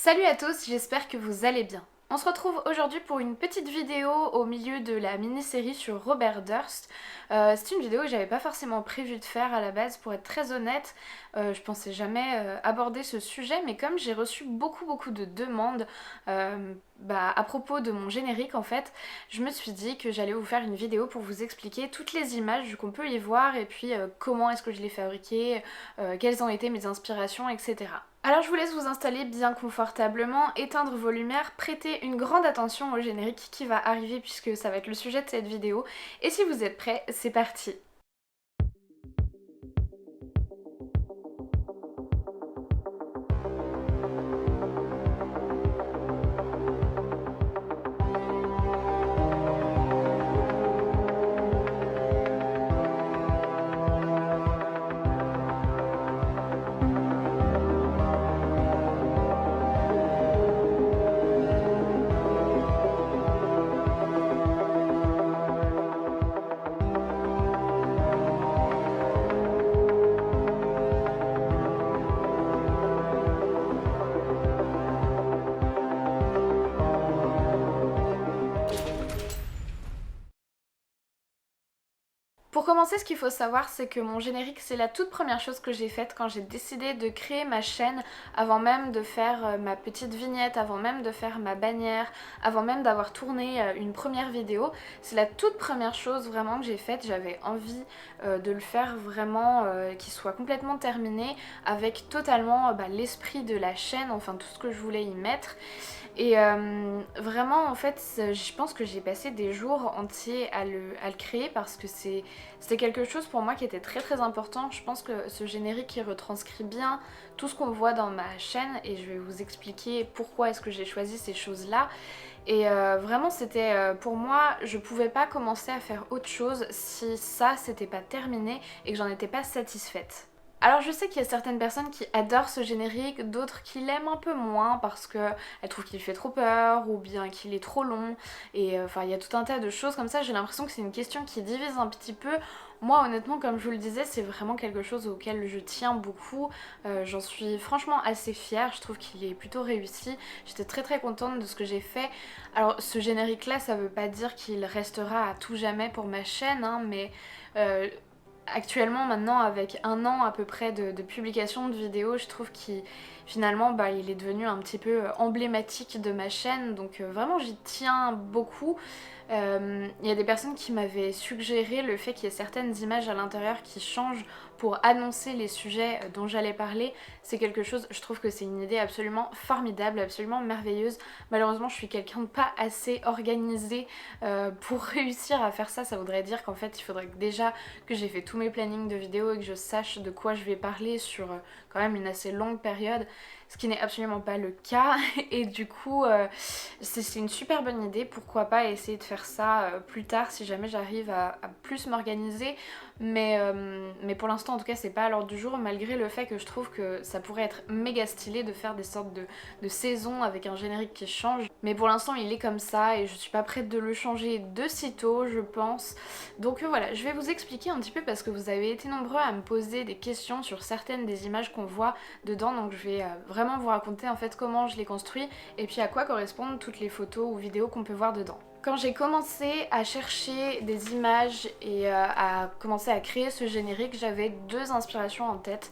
Salut à tous, j'espère que vous allez bien. On se retrouve aujourd'hui pour une petite vidéo au milieu de la mini-série sur Robert Durst. C'est une vidéo que j'avais pas forcément prévu de faire à la base, pour être très honnête. Je pensais jamais aborder ce sujet, mais comme j'ai reçu beaucoup de demandes à propos de mon générique en fait, je me suis dit que j'allais vous faire une vidéo pour vous expliquer toutes les images qu'on peut y voir et puis comment est-ce que je l'ai fabriqué, quelles ont été mes inspirations, etc. Alors je vous laisse vous installer bien confortablement, éteindre vos lumières, prêter une grande attention au générique qui va arriver puisque ça va être le sujet de cette vidéo. Et si vous êtes prêts, c'est parti! Pour commencer, ce qu'il faut savoir, c'est que mon générique, c'est la toute première chose que j'ai faite quand j'ai décidé de créer ma chaîne, avant même de faire ma petite vignette, avant même de faire ma bannière, avant même d'avoir tourné une première vidéo. C'est la toute première chose vraiment que j'ai faite. J'avais envie de le faire vraiment qu'il soit complètement terminé, avec totalement l'esprit de la chaîne, enfin tout ce que je voulais y mettre. Et vraiment en fait je pense que j'ai passé des jours entiers à le créer parce que c'était quelque chose pour moi qui était très important. Je pense que ce générique il retranscrit bien tout ce qu'on voit dans ma chaîne et je vais vous expliquer pourquoi est-ce que j'ai choisi ces choses là. Et vraiment c'était pour moi, je pouvais pas commencer à faire autre chose si ça c'était pas terminé et que j'en étais pas satisfaite. Alors je sais qu'il y a certaines personnes qui adorent ce générique, d'autres qui l'aiment un peu moins parce qu'elles trouvent qu'il fait trop peur ou bien qu'il est trop long. Et enfin il y a tout un tas de choses comme ça, j'ai l'impression que c'est une question qui divise un petit peu. Moi honnêtement comme je vous le disais c'est vraiment quelque chose auquel je tiens beaucoup. J'en suis franchement assez fière, je trouve qu'il est plutôt réussi. J'étais très contente de ce que j'ai fait. Alors ce générique là ça veut pas dire qu'il restera à tout jamais pour ma chaîne hein, mais... Actuellement maintenant avec un an à peu près de publication de vidéos, je trouve qu'il finalement il est devenu un petit peu emblématique de ma chaîne, donc vraiment j'y tiens beaucoup. Il y a des personnes qui m'avaient suggéré le fait qu'il y ait certaines images à l'intérieur qui changent pour annoncer les sujets dont j'allais parler. C'est quelque chose, je trouve que c'est une idée absolument formidable, absolument merveilleuse. Malheureusement je suis quelqu'un de pas assez organisé pour réussir à faire ça. Ça voudrait dire qu'en fait il faudrait déjà que j'ai fait tous mes plannings de vidéos et que je sache de quoi je vais parler sur quand même une assez longue période, ce qui n'est absolument pas le cas. Et du coup c'est une super bonne idée, pourquoi pas essayer de faire ça plus tard si jamais j'arrive à plus m'organiser. Mais pour l'instant en tout cas c'est pas à l'ordre du jour, malgré le fait que je trouve que ça pourrait être méga stylé de faire des sortes de saisons avec un générique qui change. Mais pour l'instant il est comme ça et je suis pas prête de le changer de sitôt je pense. Donc voilà, je vais vous expliquer un petit peu parce que vous avez été nombreux à me poser des questions sur certaines des images qu'on voit dedans. Donc je vais vraiment vous raconter en fait comment je les construis et puis à quoi correspondent toutes les photos ou vidéos qu'on peut voir dedans. Quand j'ai commencé à chercher des images et à commencer à créer ce générique, j'avais deux inspirations en tête.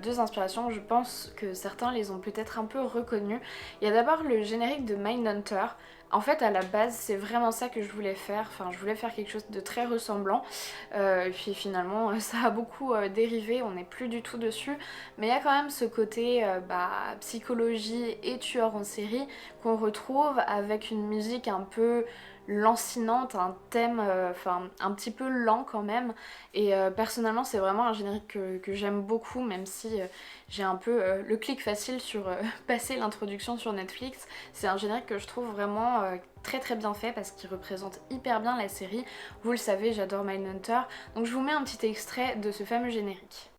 Deux inspirations, je pense que certains les ont peut-être un peu reconnues. Il y a d'abord le générique de Mindhunter. En fait, à la base, c'est vraiment ça que je voulais faire. Enfin, je voulais faire quelque chose de très ressemblant. Et puis finalement, ça a beaucoup dérivé, on n'est plus du tout dessus. Mais il y a quand même ce côté psychologie et tueur en série qu'on retrouve avec une musique un peu lancinante, un thème un petit peu lent quand même. Et personnellement, c'est vraiment un générique que j'aime beaucoup, même si j'ai un peu le clic facile sur passer l'introduction sur Netflix. C'est un générique que je trouve vraiment très bien fait parce qu'il représente hyper bien la série. Vous le savez, j'adore Mindhunter. Donc je vous mets un petit extrait de ce fameux générique.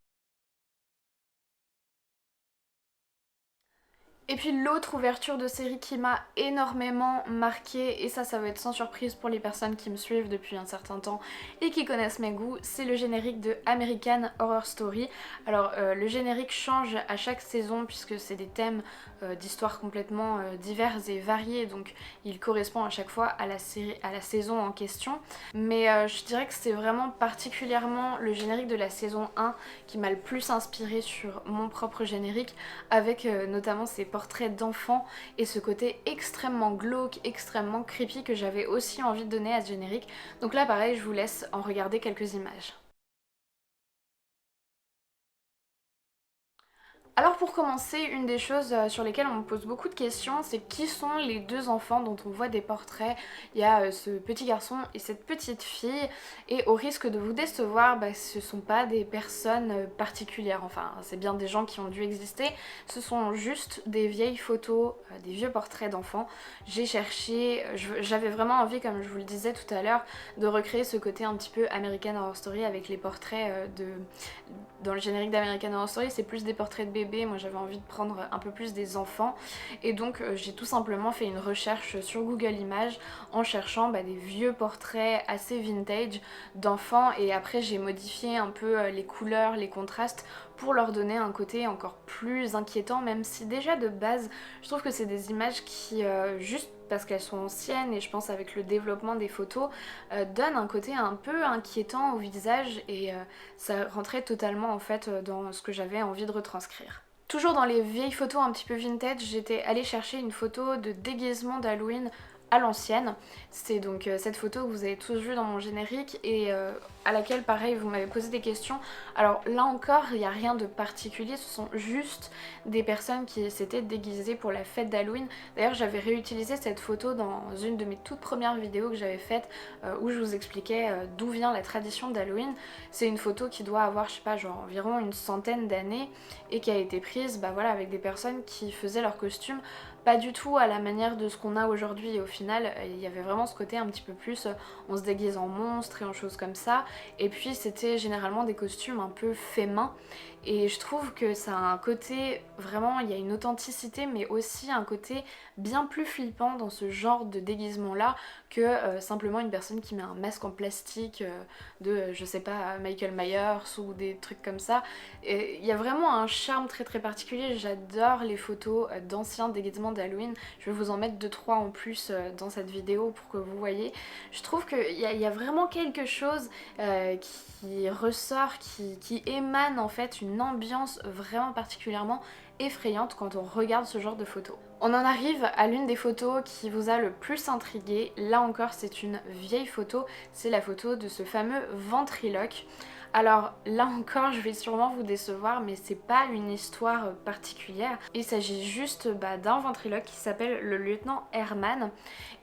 Et puis l'autre ouverture de série qui m'a énormément marquée, et ça va être sans surprise pour les personnes qui me suivent depuis un certain temps et qui connaissent mes goûts, c'est le générique de American Horror Story. Alors le générique change à chaque saison puisque c'est des thèmes d'histoires complètement divers et variés, donc il correspond à chaque fois à la série, à la saison en question. Mais je dirais que c'est vraiment particulièrement le générique de la saison 1 qui m'a le plus inspiré sur mon propre générique, avec notamment ces portraits d'enfants et ce côté extrêmement glauque, extrêmement creepy que j'avais aussi envie de donner à ce générique. Donc là pareil, je vous laisse en regarder quelques images. Alors pour commencer, une des choses sur lesquelles on me pose beaucoup de questions, c'est qui sont les deux enfants dont on voit des portraits. Il y a ce petit garçon et cette petite fille, et au risque de vous décevoir, ce sont pas des personnes particulières, enfin c'est bien des gens qui ont dû exister, ce sont juste des vieilles photos, des vieux portraits d'enfants. J'ai cherché, j'avais vraiment envie, comme je vous le disais tout à l'heure, de recréer ce côté un petit peu American Horror Story avec les portraits dans le générique d'American Horror Story, c'est plus des portraits de bébés, moi j'avais envie de prendre un peu plus des enfants, et donc j'ai tout simplement fait une recherche sur Google Images en cherchant des vieux portraits assez vintage d'enfants, et après j'ai modifié un peu les couleurs, les contrastes pour leur donner un côté encore plus inquiétant, même si déjà de base je trouve que c'est des images qui juste parce qu'elles sont anciennes et je pense avec le développement des photos donnent un côté un peu inquiétant au visage, et ça rentrait totalement en fait dans ce que j'avais envie de retranscrire. Toujours dans les vieilles photos un petit peu vintage, j'étais allée chercher une photo de déguisement d'Halloween à l'ancienne. C'est donc cette photo que vous avez tous vue dans mon générique et à laquelle pareil vous m'avez posé des questions. Alors là encore il n'y a rien de particulier, ce sont juste des personnes qui s'étaient déguisées pour la fête d'Halloween. D'ailleurs j'avais réutilisé cette photo dans une de mes toutes premières vidéos que j'avais faites où je vous expliquais d'où vient la tradition d'Halloween. C'est une photo qui doit avoir je sais pas genre environ une centaine d'années et qui a été prise voilà, avec des personnes qui faisaient leur costume pas du tout à la manière de ce qu'on a aujourd'hui, et au final il y avait vraiment ce côté un petit peu plus on se déguise en monstre et en choses comme ça, et puis c'était généralement des costumes un peu faits main, et je trouve que ça a un côté vraiment, il y a une authenticité mais aussi un côté bien plus flippant dans ce genre de déguisement là que simplement une personne qui met un masque en plastique de je sais pas Michael Myers ou des trucs comme ça. Et il y a vraiment un charme très très particulier, j'adore les photos d'anciens déguisements d'Halloween, je vais vous en mettre 2-3 en plus dans cette vidéo pour que vous voyez. Je trouve qu'il y a vraiment quelque chose qui ressort, qui émane en fait une ambiance vraiment particulièrement effrayante quand on regarde ce genre de photos. On en arrive à l'une des photos qui vous a le plus intrigué. Là encore c'est une vieille photo, c'est la photo de ce fameux ventriloque. Alors là encore je vais sûrement vous décevoir mais c'est pas une histoire particulière. Il s'agit juste d'un ventriloque qui s'appelle le lieutenant Herman,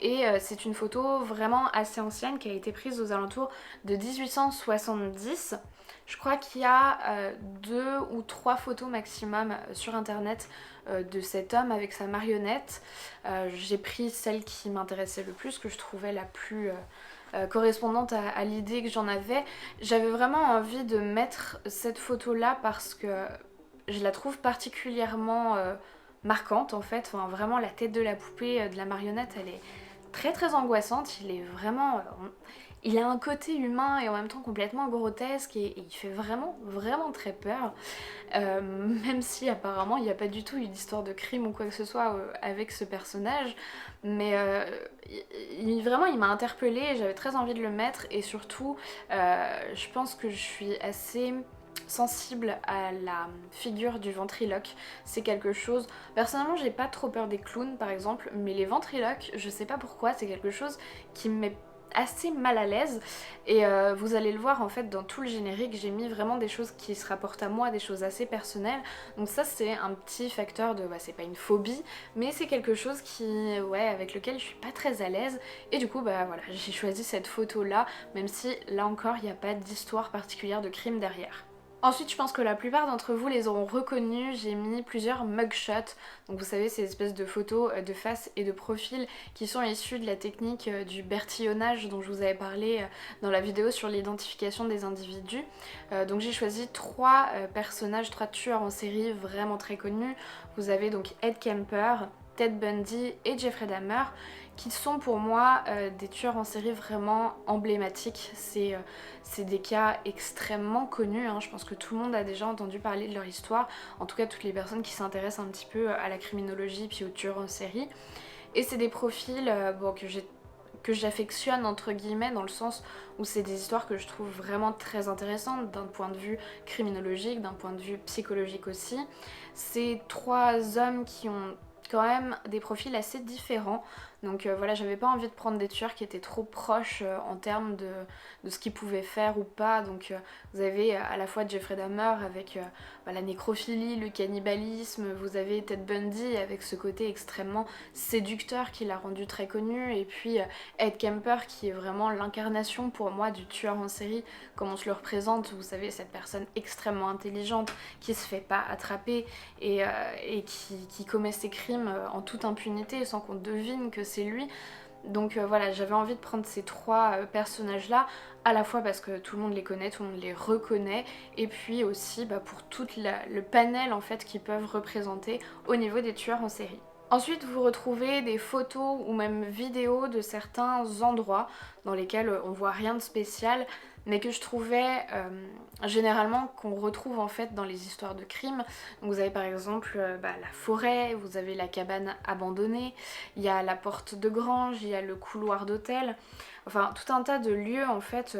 et c'est une photo vraiment assez ancienne qui a été prise aux alentours de 1870. Je crois qu'il y a 2 ou 3 photos maximum sur internet de cet homme avec sa marionnette. J'ai pris celle qui m'intéressait le plus, que je trouvais la plus correspondante à l'idée que j'en avais. J'avais vraiment envie de mettre cette photo là parce que je la trouve particulièrement marquante en fait. Enfin, vraiment la tête de la poupée, de la marionnette, elle est très très angoissante. Il est vraiment... il a un côté humain et en même temps complètement grotesque, et il fait vraiment vraiment très peur. Même si apparemment il n'y a pas du tout eu d'histoire de crime ou quoi que ce soit avec ce personnage, mais vraiment il m'a interpellée, j'avais très envie de le mettre, et surtout je pense que je suis assez sensible à la figure du ventriloque. C'est quelque chose, personnellement j'ai pas trop peur des clowns par exemple, mais les ventriloques je sais pas pourquoi, c'est quelque chose qui me met assez mal à l'aise, et vous allez le voir en fait dans tout le générique, j'ai mis vraiment des choses qui se rapportent à moi, des choses assez personnelles, donc ça c'est un petit facteur de, c'est pas une phobie mais c'est quelque chose qui, avec lequel je suis pas très à l'aise, et du coup voilà, j'ai choisi cette photo là, même si là encore il n'y a pas d'histoire particulière de crime derrière. Ensuite, je pense que la plupart d'entre vous les auront reconnus, j'ai mis plusieurs mugshots. Donc vous savez, ces espèces de photos de face et de profil qui sont issues de la technique du bertillonnage dont je vous avais parlé dans la vidéo sur l'identification des individus. Donc j'ai choisi trois personnages, trois tueurs en série vraiment très connus. Vous avez donc Ed Kemper, Ted Bundy et Jeffrey Dahmer, qui sont pour moi des tueurs en série vraiment emblématiques. C'est des cas extrêmement connus, hein. Je pense que tout le monde a déjà entendu parler de leur histoire, en tout cas toutes les personnes qui s'intéressent un petit peu à la criminologie puis aux tueurs en série. Et c'est des profils que j'affectionne entre guillemets, dans le sens où c'est des histoires que je trouve vraiment très intéressantes d'un point de vue criminologique, d'un point de vue psychologique aussi. C'est trois hommes qui ont quand même des profils assez différents. Donc voilà, j'avais pas envie de prendre des tueurs qui étaient trop proches en termes de ce qu'ils pouvaient faire ou pas. Donc vous avez à la fois Jeffrey Dahmer avec la nécrophilie, le cannibalisme, vous avez Ted Bundy avec ce côté extrêmement séducteur qui l'a rendu très connu, et puis Ed Kemper qui est vraiment l'incarnation pour moi du tueur en série comme on se le représente. Vous savez, cette personne extrêmement intelligente qui se fait pas attraper et qui commet ses crimes en toute impunité sans qu'on devine que c'est lui. Donc voilà, j'avais envie de prendre ces trois personnages là, à la fois parce que tout le monde les connaît, tout le monde les reconnaît, et puis aussi pour tout le panel en fait qu'ils peuvent représenter au niveau des tueurs en série. Ensuite, vous retrouvez des photos ou même vidéos de certains endroits dans lesquels on voit rien de spécial, mais que je trouvais généralement qu'on retrouve en fait dans les histoires de crimes. Donc vous avez par exemple la forêt, vous avez la cabane abandonnée, il y a la porte de grange, il y a le couloir d'hôtel, enfin tout un tas de lieux en fait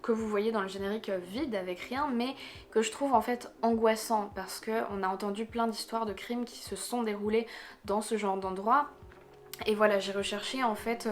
que vous voyez dans le générique vide avec rien, mais que je trouve en fait angoissant parce qu'on a entendu plein d'histoires de crimes qui se sont déroulées dans ce genre d'endroit. Et voilà, j'ai recherché en fait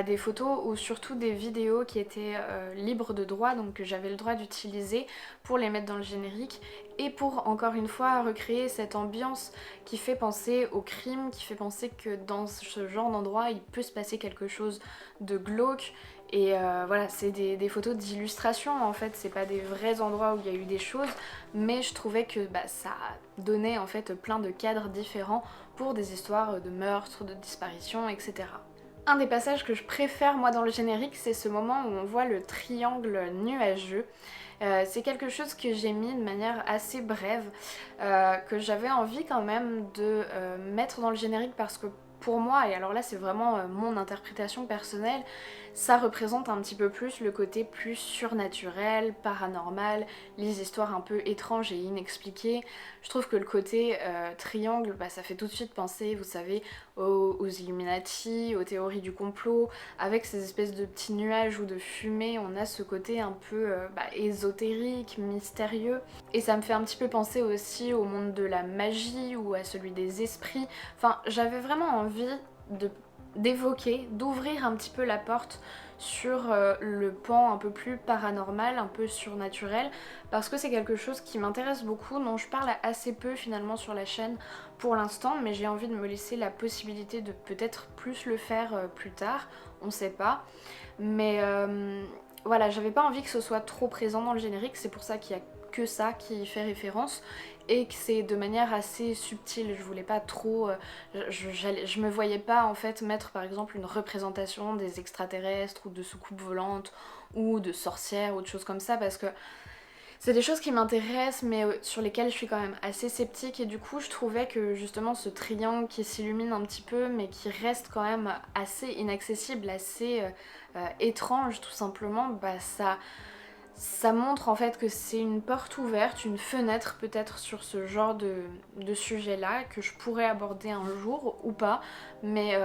des photos ou surtout des vidéos qui étaient libres de droit, donc que j'avais le droit d'utiliser pour les mettre dans le générique et pour encore une fois recréer cette ambiance qui fait penser au crime, qui fait penser que dans ce genre d'endroit il peut se passer quelque chose de glauque. Et voilà, c'est des photos d'illustration en fait, c'est pas des vrais endroits où il y a eu des choses, mais je trouvais que ça donnait en fait plein de cadres différents pour des histoires de meurtres, de disparitions, etc. Un des passages que je préfère moi dans le générique, c'est ce moment où on voit le triangle nuageux. C'est quelque chose que j'ai mis de manière assez brève, que j'avais envie quand même de mettre dans le générique parce que pour moi, et alors là c'est vraiment mon interprétation personnelle, ça représente un petit peu plus le côté plus surnaturel, paranormal, les histoires un peu étranges et inexpliquées. Je trouve que le côté triangle, ça fait tout de suite penser, vous savez, aux Illuminati, aux théories du complot, avec ces espèces de petits nuages ou de fumée, on a ce côté un peu ésotérique, mystérieux. Et ça me fait un petit peu penser aussi au monde de la magie ou à celui des esprits. Enfin, j'avais vraiment envie d'évoquer, d'ouvrir un petit peu la porte sur le pan un peu plus paranormal, un peu surnaturel, parce que c'est quelque chose qui m'intéresse beaucoup, dont je parle assez peu finalement sur la chaîne pour l'instant, mais j'ai envie de me laisser la possibilité de peut-être plus le faire plus tard, on sait pas. Mais voilà, j'avais pas envie que ce soit trop présent dans le générique, c'est pour ça qu'il y a que ça qui fait référence et que c'est de manière assez subtile. Je voulais pas trop, je me voyais pas en fait mettre par exemple une représentation des extraterrestres ou de soucoupes volantes ou de sorcières ou de choses comme ça, parce que c'est des choses qui m'intéressent mais sur lesquelles je suis quand même assez sceptique, et du coup je trouvais que justement ce triangle qui s'illumine un petit peu mais qui reste quand même assez inaccessible, assez étrange tout simplement, ça montre en fait que c'est une porte ouverte, une fenêtre peut-être sur ce genre de sujet-là que je pourrais aborder un jour ou pas, mais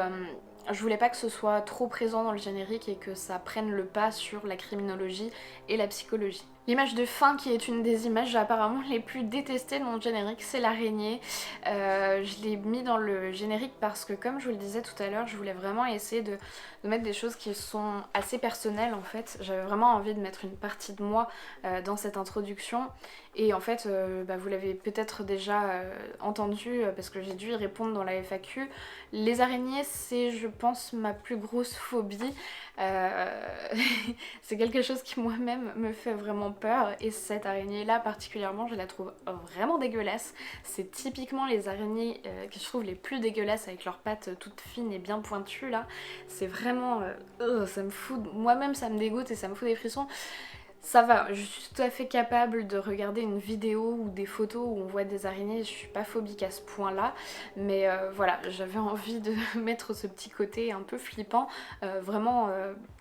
je voulais pas que ce soit trop présent dans le générique et que ça prenne le pas sur la criminologie et la psychologie. L'image de fin, qui est une des images apparemment les plus détestées de mon générique, c'est l'araignée. Je l'ai mis dans le générique parce que, comme je vous le disais tout à l'heure, je voulais vraiment essayer de mettre des choses qui sont assez personnelles en fait. J'avais vraiment envie de mettre une partie de moi dans cette introduction. Et en fait, vous l'avez peut-être déjà entendu parce que j'ai dû y répondre dans la FAQ. Les araignées, c'est, je pense, ma plus grosse phobie. C'est quelque chose qui moi-même me fait vraiment peur et cette araignée là particulièrement je la trouve vraiment dégueulasse. C'est typiquement les araignées que je trouve les plus dégueulasses avec leurs pattes toutes fines et bien pointues là. C'est vraiment... ça me fout... Moi-même ça me dégoûte et ça me fout des frissons. Ça va, je suis tout à fait capable de regarder une vidéo ou des photos où on voit des araignées, je suis pas phobique à ce point-là, mais voilà, j'avais envie de mettre ce petit côté un peu flippant, vraiment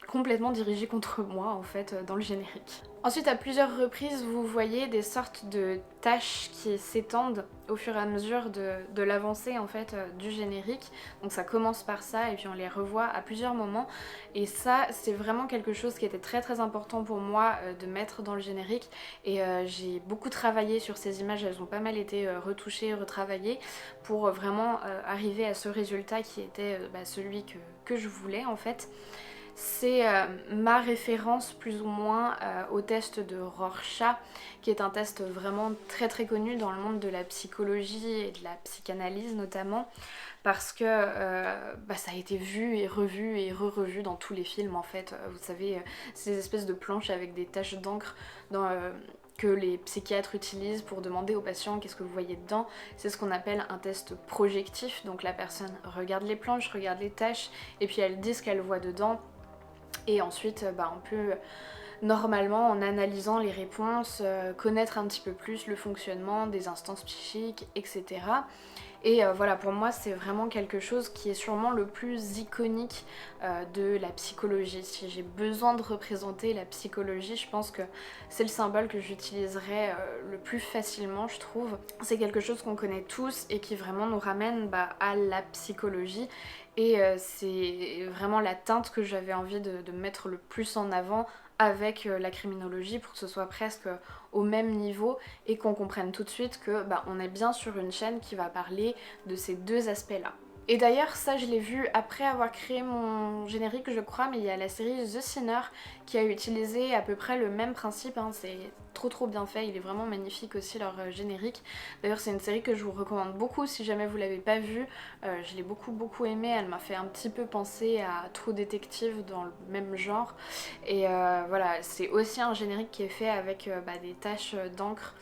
complètement dirigé contre moi en fait dans le générique. Ensuite à plusieurs reprises vous voyez des sortes de taches qui s'étendent au fur et à mesure de l'avancée en fait du générique. Donc ça commence par ça et puis on les revoit à plusieurs moments et ça c'est vraiment quelque chose qui était très important pour moi de mettre dans le générique et j'ai beaucoup travaillé sur ces images, elles ont pas mal été retouchées, retravaillées pour vraiment arriver à ce résultat qui était celui que je voulais en fait. C'est ma référence plus ou moins au test de Rorschach, qui est un test vraiment très connu dans le monde de la psychologie et de la psychanalyse notamment, parce que ça a été vu et revu dans tous les films en fait. Vous savez, ces espèces de planches avec des taches d'encre que les psychiatres utilisent pour demander aux patients qu'est-ce que vous voyez dedans. C'est ce qu'on appelle un test projectif, donc la personne regarde les planches, regarde les taches, et puis elle dit ce qu'elle voit dedans. Et ensuite, on peut normalement, en analysant les réponses, connaître un petit peu plus le fonctionnement des instances psychiques, etc. Et voilà, pour moi, c'est vraiment quelque chose qui est sûrement le plus iconique de la psychologie. Si j'ai besoin de représenter la psychologie, je pense que c'est le symbole que j'utiliserai le plus facilement, je trouve. C'est quelque chose qu'on connaît tous et qui vraiment nous ramène à la psychologie. Et c'est vraiment la teinte que j'avais envie de mettre le plus en avant avec la criminologie pour que ce soit presque au même niveau et qu'on comprenne tout de suite que on est bien sur une chaîne qui va parler de ces deux aspects-là. Et d'ailleurs ça je l'ai vu après avoir créé mon générique je crois, mais il y a la série The Sinner qui a utilisé à peu près le même principe, hein. C'est trop bien fait, il est vraiment magnifique aussi leur générique. D'ailleurs c'est une série que je vous recommande beaucoup si jamais vous l'avez pas vue, je l'ai beaucoup aimée, elle m'a fait un petit peu penser à True Detective dans le même genre. Et voilà, c'est aussi un générique qui est fait avec des taches d'encre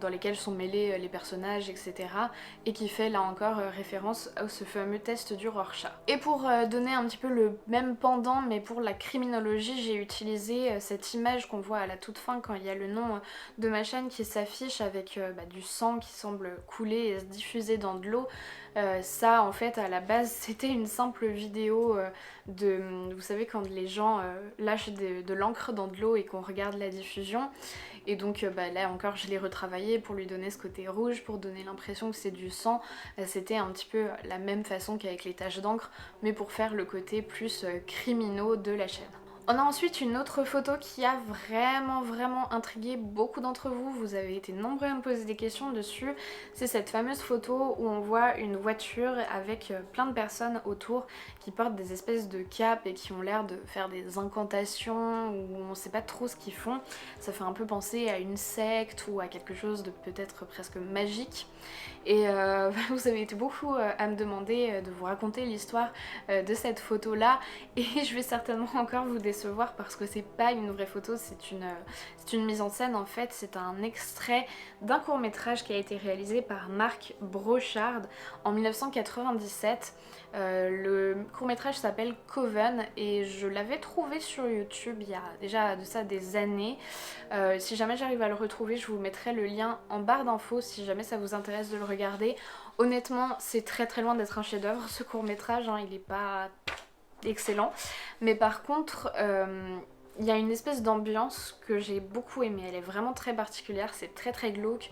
dans lesquelles sont mêlés les personnages, etc. Et qui fait là encore référence à ce fameux test du Rorschach. Et pour donner un petit peu le même pendant, mais pour la criminologie, j'ai utilisé cette image qu'on voit à la toute fin quand il y a le nom de ma chaîne qui s'affiche avec du sang qui semble couler et se diffuser dans de l'eau. Ça en fait à la base c'était une simple vidéo vous savez quand les gens lâchent de l'encre dans de l'eau et qu'on regarde la diffusion. Et donc là encore je l'ai retravaillé pour lui donner ce côté rouge, pour donner l'impression que c'est du sang. C'était un petit peu la même façon qu'avec les taches d'encre, mais pour faire le côté plus criminaux de la chaîne. On a ensuite une autre photo qui a vraiment intrigué beaucoup d'entre vous. Vous avez été nombreux à me poser des questions dessus. C'est cette fameuse photo où on voit une voiture avec plein de personnes autour qui portent des espèces de capes et qui ont l'air de faire des incantations où on sait pas trop ce qu'ils font. Ça fait un peu penser à une secte ou à quelque chose de peut-être presque magique. Et vous avez été beaucoup à me demander de vous raconter l'histoire de cette photo là, et je vais certainement encore vous décevoir parce que c'est pas une vraie photo, c'est une mise en scène en fait. C'est un extrait d'un court-métrage qui a été réalisé par Marc Brochard en 1997. Le court-métrage s'appelle Coven et je l'avais trouvé sur YouTube il y a déjà de ça des années. Si jamais j'arrive à le retrouver, je vous mettrai le lien en barre d'infos si jamais ça vous intéresse de le regarder. Honnêtement, c'est très loin d'être un chef-d'œuvre ce court-métrage, hein, il est pas excellent. Mais par contre, il y a une espèce d'ambiance que j'ai beaucoup aimée. Elle est vraiment très particulière, c'est très glauque.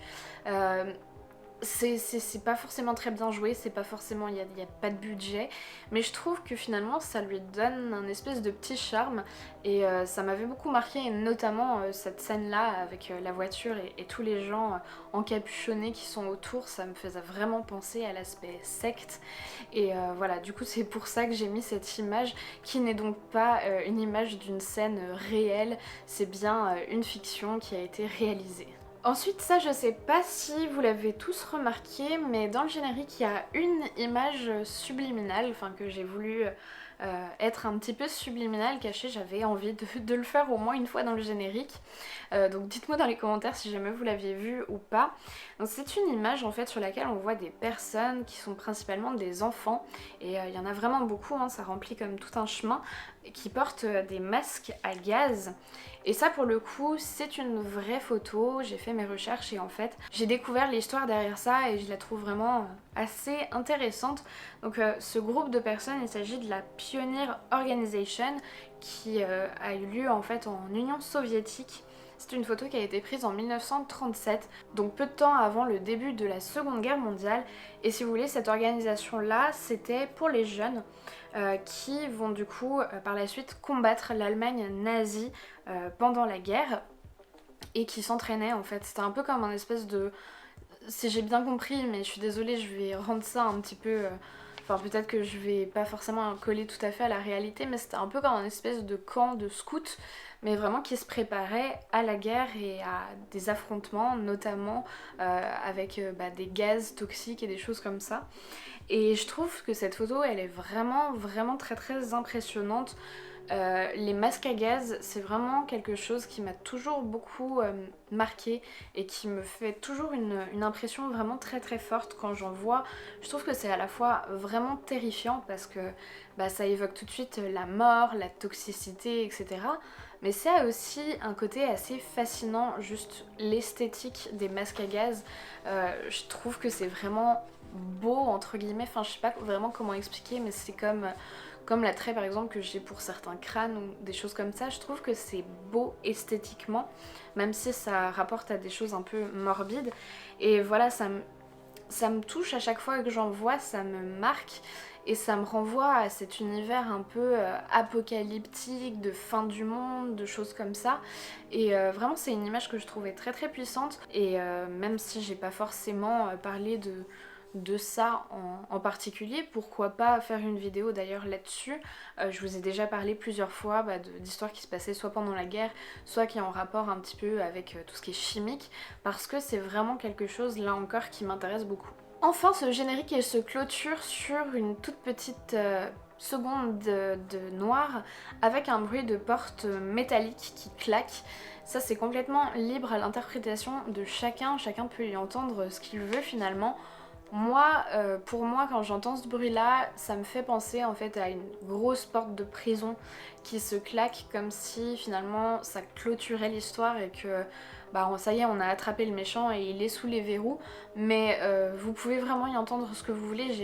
C'est pas forcément très bien joué, c'est pas forcément, il y a pas de budget, mais je trouve que finalement ça lui donne un espèce de petit charme et ça m'avait beaucoup marqué, et notamment cette scène là avec la voiture et tous les gens encapuchonnés qui sont autour, ça me faisait vraiment penser à l'aspect secte. Et voilà, du coup c'est pour ça que j'ai mis cette image qui n'est donc pas une image d'une scène réelle, c'est bien une fiction qui a été réalisée. Ensuite, ça je sais pas si vous l'avez tous remarqué, mais dans le générique il y a une image subliminale, enfin que j'ai voulu être un petit peu subliminal, caché, j'avais envie de le faire au moins une fois dans le générique. Donc dites-moi dans les commentaires si jamais vous l'aviez vu ou pas. Donc c'est une image en fait sur laquelle on voit des personnes qui sont principalement des enfants, et il y en a vraiment beaucoup, hein, ça remplit comme tout un chemin, qui portent des masques à gaz. Et ça pour le coup c'est une vraie photo, j'ai fait mes recherches et en fait j'ai découvert l'histoire derrière ça et je la trouve vraiment assez intéressante. Donc ce groupe de personnes, il s'agit de la Pioneer Organization qui a eu lieu en fait en Union soviétique. C'est une photo qui a été prise en 1937, donc peu de temps avant le début de la Seconde Guerre mondiale. Et si vous voulez, cette organisation-là, c'était pour les jeunes qui vont du coup par la suite combattre l'Allemagne nazie pendant la guerre et qui s'entraînaient en fait. C'était un peu comme un espèce de... Si j'ai bien compris, mais je suis désolée, je vais rendre ça un petit peu... Enfin, peut-être que je vais pas forcément coller tout à fait à la réalité, mais c'était un peu comme un espèce de camp de scouts, mais vraiment qui se préparait à la guerre et à des affrontements, notamment avec des gaz toxiques et des choses comme ça. Et je trouve que cette photo, elle est vraiment, vraiment très, très impressionnante. Les masques à gaz, c'est vraiment quelque chose qui m'a toujours beaucoup marqué et qui me fait toujours une impression vraiment très très forte quand j'en vois. Je trouve que c'est à la fois vraiment terrifiant parce que ça évoque tout de suite la mort, la toxicité, etc. Mais c'est aussi un côté assez fascinant, juste l'esthétique des masques à gaz. Je trouve que c'est vraiment beau entre guillemets, enfin je sais pas vraiment comment expliquer, mais c'est comme l'attrait par exemple que j'ai pour certains crânes ou des choses comme ça. Je trouve que c'est beau esthétiquement, même si ça rapporte à des choses un peu morbides. Et voilà, ça me touche à chaque fois que j'en vois, ça me marque. Et ça me renvoie à cet univers un peu apocalyptique, de fin du monde, de choses comme ça. Et vraiment c'est une image que je trouvais très très puissante. Et même si j'ai pas forcément parlé de ça en particulier, pourquoi pas faire une vidéo d'ailleurs là-dessus. Je vous ai déjà parlé plusieurs fois d'histoires qui se passaient soit pendant la guerre, soit qui ont rapport un petit peu avec tout ce qui est chimique, parce que c'est vraiment quelque chose là encore qui m'intéresse beaucoup. Enfin, ce générique il se clôture sur une toute petite seconde de noir avec un bruit de porte métallique qui claque. Ça c'est complètement libre à l'interprétation de chacun peut y entendre ce qu'il veut finalement. Moi, pour moi, quand j'entends ce bruit-là, ça me fait penser en fait à une grosse porte de prison qui se claque comme si finalement ça clôturait l'histoire et que ça y est, on a attrapé le méchant et il est sous les verrous. Mais vous pouvez vraiment y entendre ce que vous voulez, il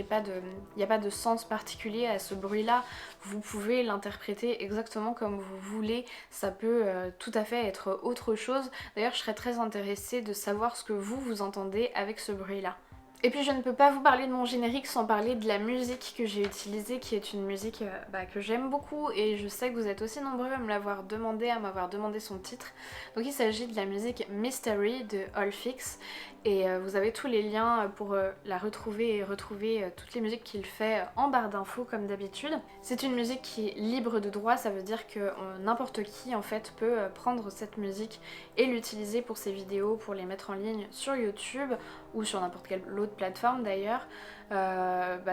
n'y a pas de sens particulier à ce bruit-là. Vous pouvez l'interpréter exactement comme vous voulez, ça peut tout à fait être autre chose. D'ailleurs, je serais très intéressée de savoir ce que vous entendez avec ce bruit-là. Et puis je ne peux pas vous parler de mon générique sans parler de la musique que j'ai utilisée, qui est une musique que j'aime beaucoup et je sais que vous êtes aussi nombreux à me l'avoir demandé, à m'avoir demandé son titre. Donc il s'agit de la musique Mystery de Allfix et vous avez tous les liens pour la retrouver et retrouver toutes les musiques qu'il fait en barre d'infos comme d'habitude. C'est une musique qui est libre de droit, ça veut dire que n'importe qui en fait peut prendre cette musique et l'utiliser pour ses vidéos, pour les mettre en ligne sur YouTube ou sur n'importe quelle autre plateforme d'ailleurs.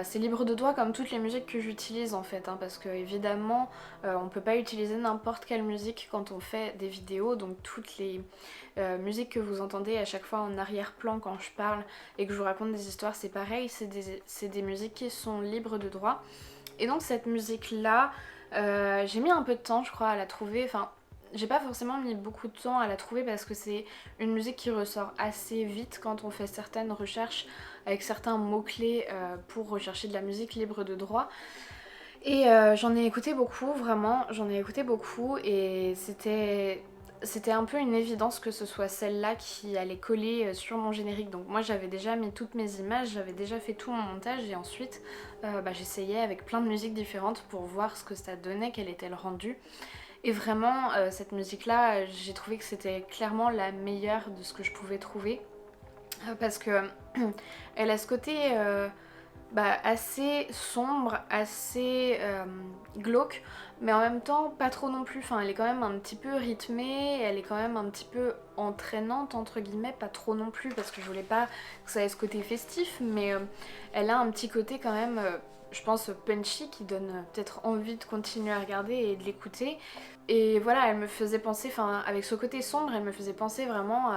C'est libre de droit comme toutes les musiques que j'utilise en fait, hein, parce que évidemment on peut pas utiliser n'importe quelle musique quand on fait des vidéos, donc toutes les musiques que vous entendez à chaque fois en arrière-plan quand je parle et que je vous raconte des histoires, c'est pareil, c'est des musiques qui sont libres de droit. Et donc cette musique là, j'ai mis un peu de temps je crois à la trouver, enfin j'ai pas forcément mis beaucoup de temps à la trouver parce que c'est une musique qui ressort assez vite quand on fait certaines recherches avec certains mots-clés pour rechercher de la musique libre de droit. Et j'en ai écouté beaucoup, vraiment, j'en ai écouté beaucoup et c'était un peu une évidence que ce soit celle-là qui allait coller sur mon générique. Donc moi j'avais déjà mis toutes mes images, j'avais déjà fait tout mon montage et ensuite j'essayais avec plein de musiques différentes pour voir ce que ça donnait, quel était le rendu. Et vraiment, cette musique-là, j'ai trouvé que c'était clairement la meilleure de ce que je pouvais trouver. Parce que elle a ce côté assez sombre, assez glauque, mais en même temps pas trop non plus. Enfin, elle est quand même un petit peu rythmée, elle est quand même un petit peu entraînante entre guillemets, pas trop non plus parce que je voulais pas que ça ait ce côté festif, mais elle a un petit côté quand même je pense, punchy, qui donne peut-être envie de continuer à regarder et de l'écouter. Et voilà, elle me faisait penser, enfin avec ce côté sombre, elle me faisait penser vraiment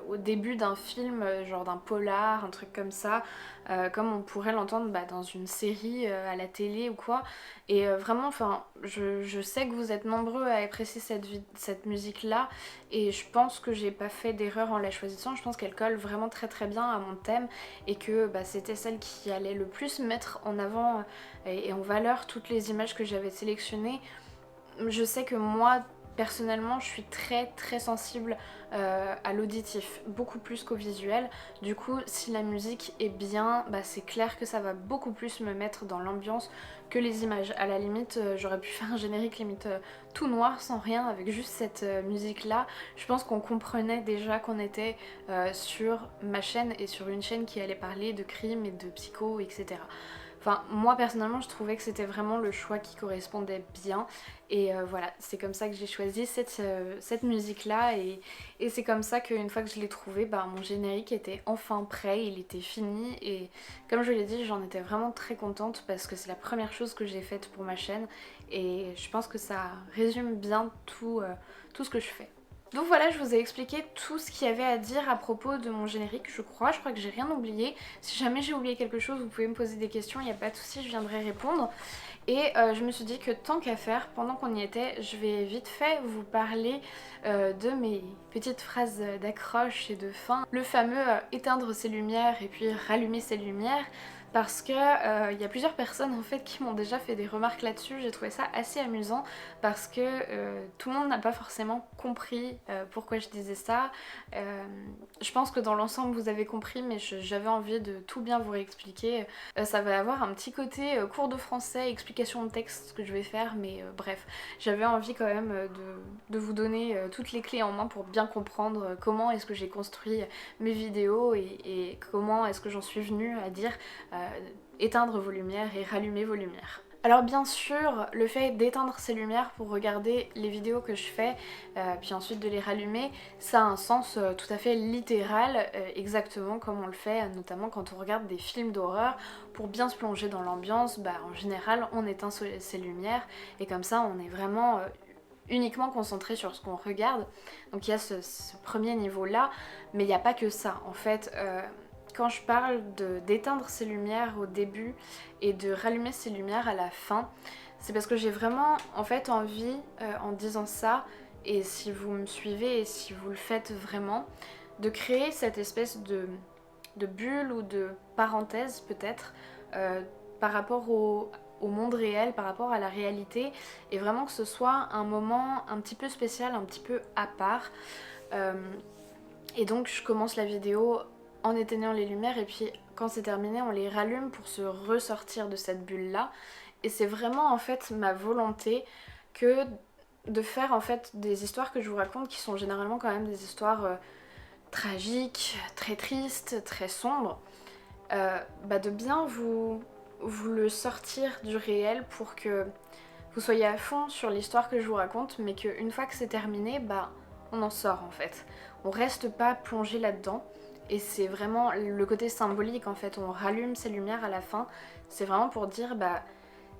au début d'un film, genre d'un polar, un truc comme ça, comme on pourrait l'entendre dans une série à la télé ou quoi. Et vraiment, enfin, je sais que vous êtes nombreux à apprécier cette musique-là, et je pense que j'ai pas fait d'erreur en la choisissant. Je pense qu'elle colle vraiment très très bien à mon thème, et que c'était celle qui allait le plus mettre en avant et en valeur toutes les images que j'avais sélectionnées. Je sais que moi, personnellement, je suis très très sensible à l'auditif, beaucoup plus qu'au visuel. Du coup, si la musique est bien, c'est clair que ça va beaucoup plus me mettre dans l'ambiance que les images. À la limite, j'aurais pu faire un générique limite tout noir, sans rien, avec juste cette musique-là. Je pense qu'on comprenait déjà qu'on était sur ma chaîne et sur une chaîne qui allait parler de crime et de psycho, etc. Enfin, moi personnellement, je trouvais que c'était vraiment le choix qui correspondait bien. Et voilà, c'est comme ça que j'ai choisi cette musique-là. Et c'est comme ça qu'une fois que je l'ai trouvé, mon générique était enfin prêt, il était fini. Et comme je l'ai dit, j'en étais vraiment très contente parce que c'est la première chose que j'ai faite pour ma chaîne. Et je pense que ça résume bien tout ce que je fais. Donc voilà, je vous ai expliqué tout ce qu'il y avait à dire à propos de mon générique, je crois que j'ai rien oublié. Si jamais j'ai oublié quelque chose, vous pouvez me poser des questions, il n'y a pas de souci, je viendrai répondre. Et je me suis dit que tant qu'à faire, pendant qu'on y était, je vais vite fait vous parler de mes petites phrases d'accroche et de fin. Le fameux éteindre ses lumières et puis rallumer ses lumières. Parce que y a plusieurs personnes en fait qui m'ont déjà fait des remarques là-dessus. J'ai trouvé ça assez amusant parce que tout le monde n'a pas forcément compris pourquoi je disais ça. Je pense que dans l'ensemble vous avez compris, mais j'avais envie de tout bien vous réexpliquer. Ça va avoir un petit côté cours de français, explication de texte, ce que je vais faire, mais bref, j'avais envie quand même de vous donner toutes les clés en main pour bien comprendre comment est-ce que j'ai construit mes vidéos et comment est-ce que j'en suis venue à dire éteindre vos lumières et rallumer vos lumières. Alors bien sûr, le fait d'éteindre ces lumières pour regarder les vidéos que je fais, puis ensuite de les rallumer, ça a un sens tout à fait littéral, exactement comme on le fait notamment quand on regarde des films d'horreur. Pour bien se plonger dans l'ambiance, en général on éteint ces lumières et comme ça on est vraiment uniquement concentré sur ce qu'on regarde. Donc il y a ce premier niveau là, mais il n'y a pas que ça en fait. Quand je parle d'éteindre ces lumières au début et de rallumer ces lumières à la fin, c'est parce que j'ai vraiment en fait envie, en disant ça, et si vous me suivez et si vous le faites vraiment, de créer cette espèce de bulle ou de parenthèse peut-être par rapport au monde réel, par rapport à la réalité, et vraiment que ce soit un moment un petit peu spécial, un petit peu à part. Et donc je commence la vidéo en éteignant les lumières et puis quand c'est terminé on les rallume pour se ressortir de cette bulle là, et c'est vraiment en fait ma volonté que de faire en fait des histoires que je vous raconte qui sont généralement quand même des histoires tragiques, très tristes, très sombres, de bien vous le sortir du réel pour que vous soyez à fond sur l'histoire que je vous raconte, mais qu'une fois que c'est terminé, on en sort en fait. On reste pas plongé là-dedans. Et c'est vraiment le côté symbolique en fait, on rallume ces lumières à la fin, c'est vraiment pour dire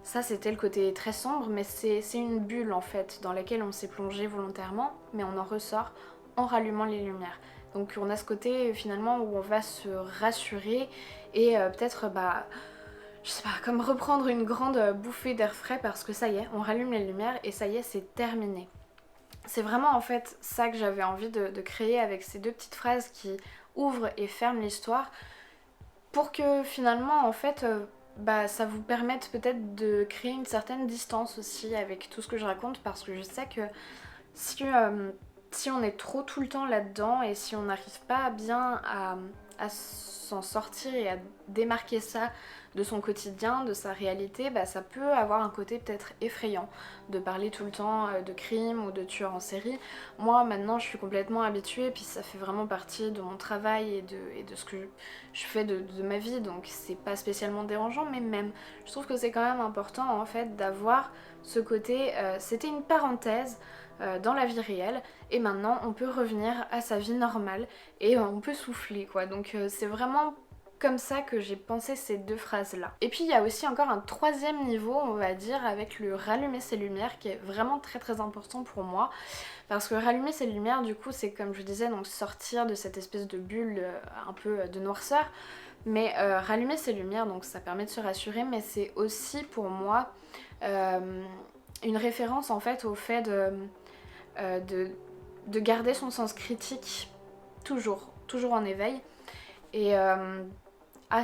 ça c'était le côté très sombre, mais c'est une bulle en fait dans laquelle on s'est plongé volontairement, mais on en ressort en rallumant les lumières. Donc on a ce côté finalement où on va se rassurer et peut-être je sais pas, comme reprendre une grande bouffée d'air frais parce que ça y est, on rallume les lumières et ça y est, c'est terminé. C'est vraiment en fait ça que j'avais envie de créer avec ces deux petites phrases qui ouvrent et ferment l'histoire pour que finalement en fait ça vous permette peut-être de créer une certaine distance aussi avec tout ce que je raconte, parce que je sais que si on est trop tout le temps là-dedans et si on n'arrive pas bien à s'en sortir et à démarquer ça de son quotidien, de sa réalité, ça peut avoir un côté peut-être effrayant de parler tout le temps de crimes ou de tueurs en série. Moi maintenant je suis complètement habituée, puis ça fait vraiment partie de mon travail et de ce que je fais de ma vie, donc c'est pas spécialement dérangeant, mais même je trouve que c'est quand même important en fait d'avoir ce côté, c'était une parenthèse dans la vie réelle et maintenant on peut revenir à sa vie normale et on peut souffler quoi. Donc c'est vraiment comme ça que j'ai pensé ces deux phrases-là. Et puis il y a aussi encore un troisième niveau, on va dire, avec le rallumer ses lumières qui est vraiment très très important pour moi. Parce que rallumer ses lumières, du coup, c'est comme je disais, donc sortir de cette espèce de bulle un peu de noirceur. Mais rallumer ses lumières, donc ça permet de se rassurer, mais c'est aussi pour moi une référence en fait au fait de garder son sens critique toujours en éveil. Et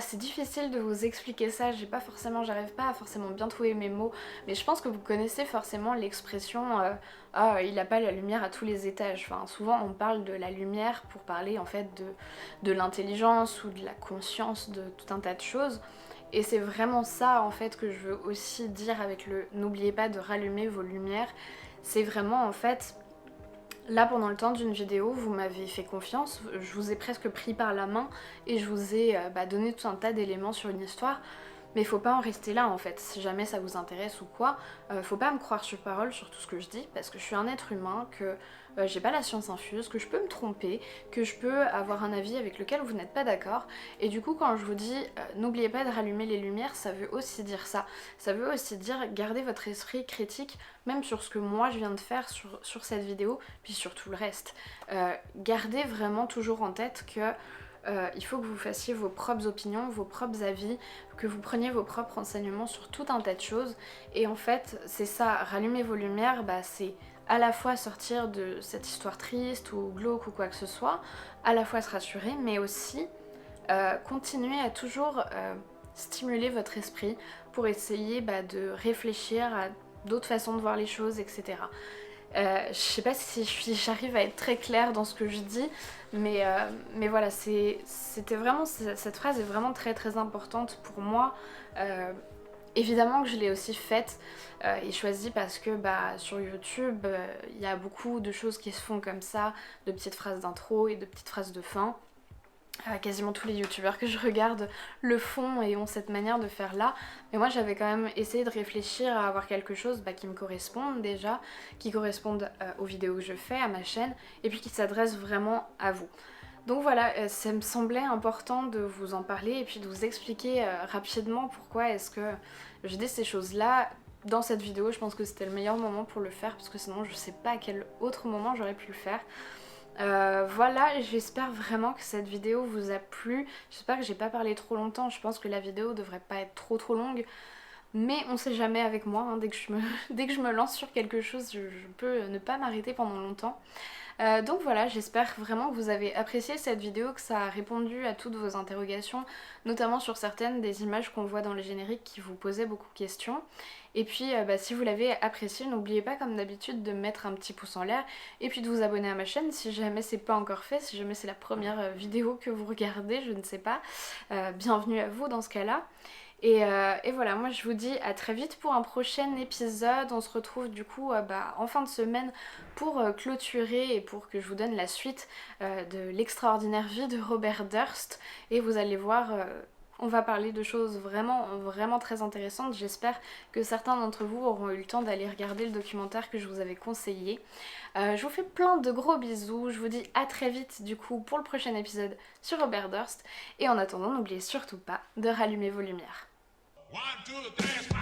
c'est difficile de vous expliquer ça, j'arrive pas à forcément bien trouver mes mots, mais je pense que vous connaissez forcément l'expression il a pas la lumière à tous les étages. Enfin, souvent on parle de la lumière pour parler en fait de l'intelligence ou de la conscience, de tout un tas de choses. Et c'est vraiment ça en fait que je veux aussi dire avec le n'oubliez pas de rallumer vos lumières. C'est vraiment en fait, là pendant le temps d'une vidéo, vous m'avez fait confiance, je vous ai presque pris par la main et je vous ai donné tout un tas d'éléments sur une histoire. Mais faut pas en rester là en fait, si jamais ça vous intéresse ou quoi, faut pas me croire sur parole sur tout ce que je dis, parce que je suis un être humain, que j'ai pas la science infuse, que je peux me tromper, que je peux avoir un avis avec lequel vous n'êtes pas d'accord, et du coup quand je vous dis n'oubliez pas de rallumer les lumières, ça veut aussi dire ça. Ça veut aussi dire gardez votre esprit critique, même sur ce que moi je viens de faire sur cette vidéo, puis sur tout le reste. Gardez vraiment toujours en tête que il faut que vous fassiez vos propres opinions, vos propres avis, que vous preniez vos propres renseignements sur tout un tas de choses. Et en fait, c'est ça, rallumer vos lumières, c'est à la fois sortir de cette histoire triste ou glauque ou quoi que ce soit, à la fois se rassurer, mais aussi continuer à toujours stimuler votre esprit pour essayer de réfléchir à d'autres façons de voir les choses, etc. Je sais pas si j'arrive à être très claire dans ce que je dis, mais voilà, c'était vraiment, cette phrase est vraiment très très importante pour moi. Évidemment que je l'ai aussi faite et choisie parce que sur YouTube, il y a beaucoup de choses qui se font comme ça, de petites phrases d'intro et de petites phrases de fin. Quasiment tous les youtubeurs que je regarde le font et ont cette manière de faire là, mais moi j'avais quand même essayé de réfléchir à avoir quelque chose qui me corresponde déjà, qui corresponde aux vidéos que je fais, à ma chaîne, et puis qui s'adresse vraiment à vous. Donc voilà, ça me semblait important de vous en parler et puis de vous expliquer rapidement pourquoi est-ce que je dis ces choses là dans cette vidéo. Je pense que c'était le meilleur moment pour le faire parce que sinon je sais pas à quel autre moment j'aurais pu le faire. Voilà, j'espère vraiment que cette vidéo vous a plu. J'espère que j'ai pas parlé trop longtemps. Je pense que la vidéo devrait pas être trop longue. Mais on sait jamais avec moi, hein. Dès que je me lance sur quelque chose, je peux ne pas m'arrêter pendant longtemps. Donc voilà, j'espère vraiment que vous avez apprécié cette vidéo, que ça a répondu à toutes vos interrogations, notamment sur certaines des images qu'on voit dans les génériques qui vous posaient beaucoup de questions. Et puis si vous l'avez apprécié, n'oubliez pas comme d'habitude de mettre un petit pouce en l'air et puis de vous abonner à ma chaîne si jamais c'est pas encore fait, si jamais c'est la première vidéo que vous regardez, je ne sais pas. Bienvenue à vous dans ce cas-là. Et voilà, moi je vous dis à très vite pour un prochain épisode. On se retrouve du coup en fin de semaine pour clôturer et pour que je vous donne la suite de l'extraordinaire vie de Robert Durst. Et vous allez voir, on va parler de choses vraiment très intéressantes. J'espère que certains d'entre vous auront eu le temps d'aller regarder le documentaire que je vous avais conseillé. Je vous fais plein de gros bisous. Je vous dis à très vite du coup pour le prochain épisode sur Robert Durst. Et en attendant, n'oubliez surtout pas de rallumer vos lumières. 1, 2, 3